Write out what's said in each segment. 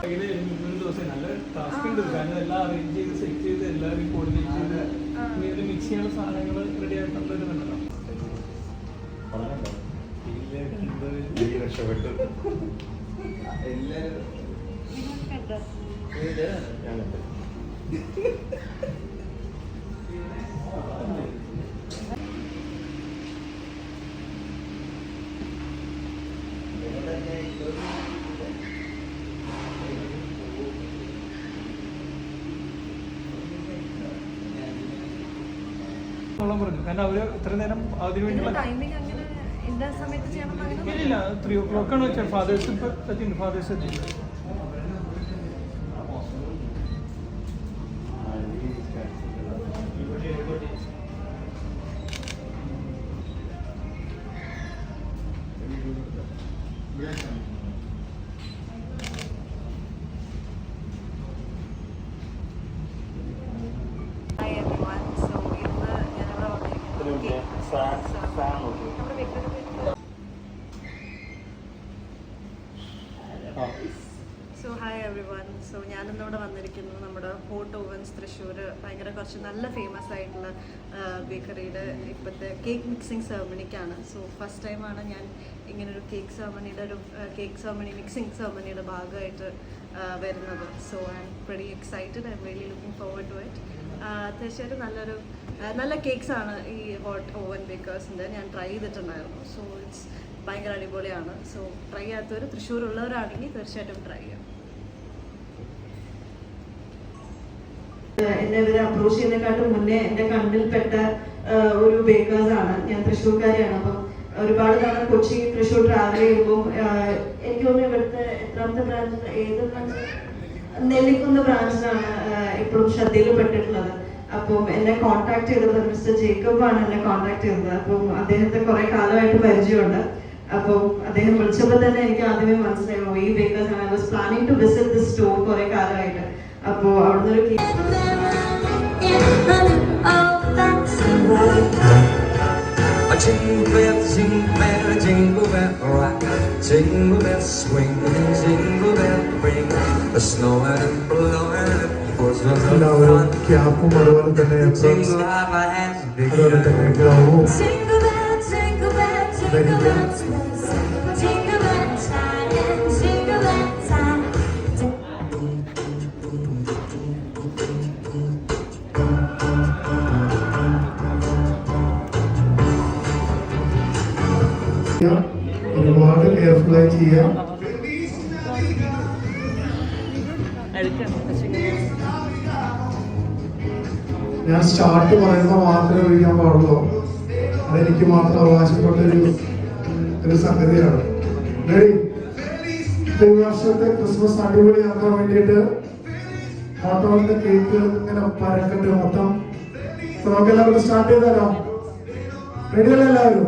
ഒരു ദിവസം നല്ല ടാസ്ക് ഉണ്ട്. കാരണം എല്ലാം അറേഞ്ച് ചെയ്ത് സെറ്റ് ചെയ്ത് എല്ലാവരും കോർഡിനേറ്റ് ചെയ്ത് ഇങ്ങനെ മിക്സ് ചെയ്യാനുള്ള സാധനങ്ങൾ റെഡി ആയിട്ടുള്ളവരുണ്ടല്ലോ. പറഞ്ഞു. കാരണം അവര് ഇത്ര നേരം അതിനു വേണ്ടി ഇല്ല 3 o'clock ആണ് വെച്ചാൽ ഫാദേഴ്സ് എത്തിയിട്ടുണ്ട്. ഫാദേഴ്സ് എത്തിയിട്ടുണ്ട്. So hi every one. So ഞാനിന്നിവിടെ വന്നിരിക്കുന്നത് നമ്മുടെ ഹോട്ട് ഓവൻസ് തൃശ്ശൂർ ഭയങ്കര കുറച്ച് നല്ല ഫേമസ് ആയിട്ടുള്ള ബേക്കറിയുടെ ഇപ്പോഴത്തെ കേക്ക് മിക്സിംഗ് സെറമണിക്കാണ്. സോ ഫസ്റ്റ് ടൈമാണ് ഞാൻ ഇങ്ങനൊരു കേക്ക് സെറമണി മിക്സിംഗ് സെറമണിയുടെ ഭാഗമായിട്ട് വരുന്നത്. So I'm very excited. I'm really looking forward to it. തീർച്ചയായിട്ടും നല്ല കേക്ക്സാണ് ഈ ഹോട്ട് ഓവൻ ബേക്കേഴ്സിൻ്റെ. ഞാൻ ട്രൈ ചെയ്തിട്ടുണ്ടായിരുന്നു. സോ ഇറ്റ്സ് ഭയങ്കര അടിപൊളിയാണ്. സോ ട്രൈ ചെയ്യാത്തവർ തൃശ്ശൂരുള്ളവരാണെങ്കിൽ തീർച്ചയായിട്ടും ട്രൈ ചെയ്യാം. എന്നെ ഇവരെ അപ്രോച്ച് ചെയ്യുന്നതിനെക്കാട്ടും മുന്നേ എൻ്റെ കണ്ണിൽപ്പെട്ട ഒരു ബേക്കേഴ്സാണ്. ഞാൻ തൃശ്ശൂർക്കാരിയാണ്. അപ്പം ഒരുപാട് തവണ കൊച്ചി തൃശ്ശൂർ ട്രാവൽ ചെയ്യുമ്പോൾ എനിക്ക് തോന്നുന്നു ഇവിടുത്തെ എത്രാമത്തെ ബ്രാഞ്ച് നെല്ലിക്കുന്ന് ബ്രാഞ്ചിലാണ് ഇപ്പോഴും ശ്രദ്ധയിൽ പെട്ടിട്ടുള്ളത്. അപ്പം എന്നെ കോൺടാക്ട് ചെയ്തത് മിസ്റ്റർ ജേക്കബാണ് എന്നെ കോൺടാക്ട് ചെയ്തത്. അപ്പം അദ്ദേഹത്തെ കുറെ കാലമായിട്ട് പരിചയമുണ്ട്. അപ്പം അദ്ദേഹം വിളിച്ചപ്പോൾ തന്നെ എനിക്ക് ആദ്യമേ മനസ്സിലായോ ഈ ബേക്കേഴ്സ് ആണ്. I was planning to visit this store കുറെ കാലമായിട്ട്. അപ്പോൾ അവിടുന്ന് ഒരു jingle bell, jingle bell rock, jingle bell swing, jingle bell ring, the snowing and blowing and was the fun. ക്യാപ്പും അതുപോലെ തന്നെ Jingle have my hands, അതുപോലെ തന്നെ ഗ്ലൗവും Jingle bell, jingle bell, jingle bell, jingle bell time and jingle bell time. ഒരുപാട് careful ആയി ചെയ്യാം. ഞാൻ start പറയുമ്പോൾ മാത്രമേ ഒഴിക്കാൻ പാടുള്ളൂ. അതെനിക്ക് മാത്രം അവകാശപ്പെട്ട ഒരു സംഗതിയാണ്. ഈ വർഷത്തെ ക്രിസ്മസ് അടിപൊളിയാക്കാൻ വേണ്ടിയിട്ട് ഹോട്ടലിന്റെ കേക്ക് ഇങ്ങനെ പരക്കണ്ട് മൊത്തം. നമുക്ക് എല്ലാവരും സ്റ്റാർട്ട് ചെയ്താലോ? റെഡിയല്ലേ എല്ലാവരും?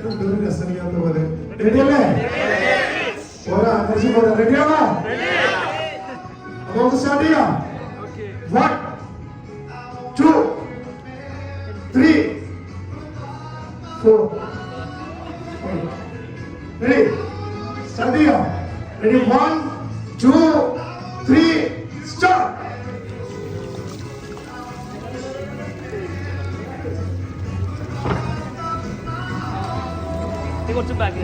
എന്തൊരു രസമില്ലാത്ത പോലെ. റെഡിയല്ലേ? റെഡിയാണോ? നമുക്ക് സ്റ്റാർട്ട് ചെയ്യാം. 1 2 3 4 റെഡി? സ്റ്റാർട്ട് ചെയ്യാം. റെഡി? 1 2 3 സ്റ്റാർട്ട്. കുറച്ച് ബാക്ക്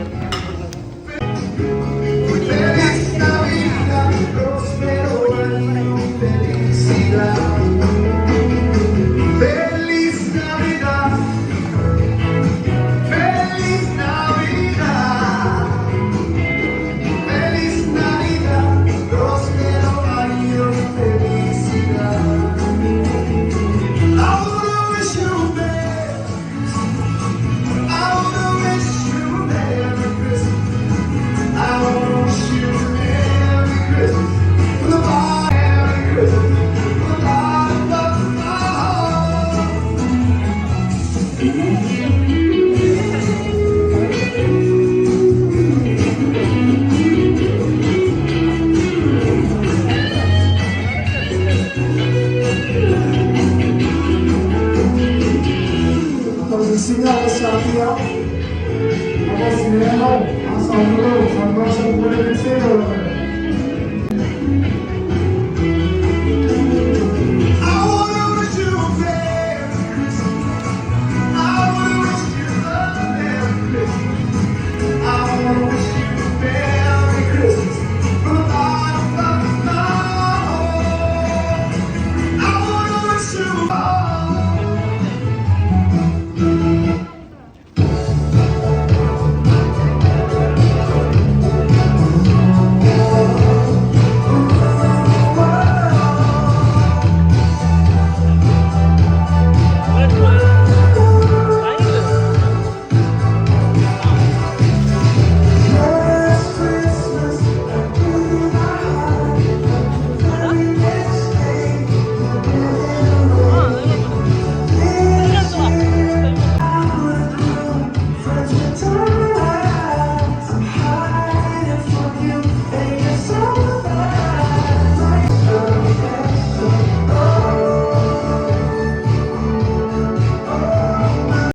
സ്നേഹവും ആ സൗഹൃദവും സന്തോഷവും കൂടെ മിക്സ് ചെയ്ത്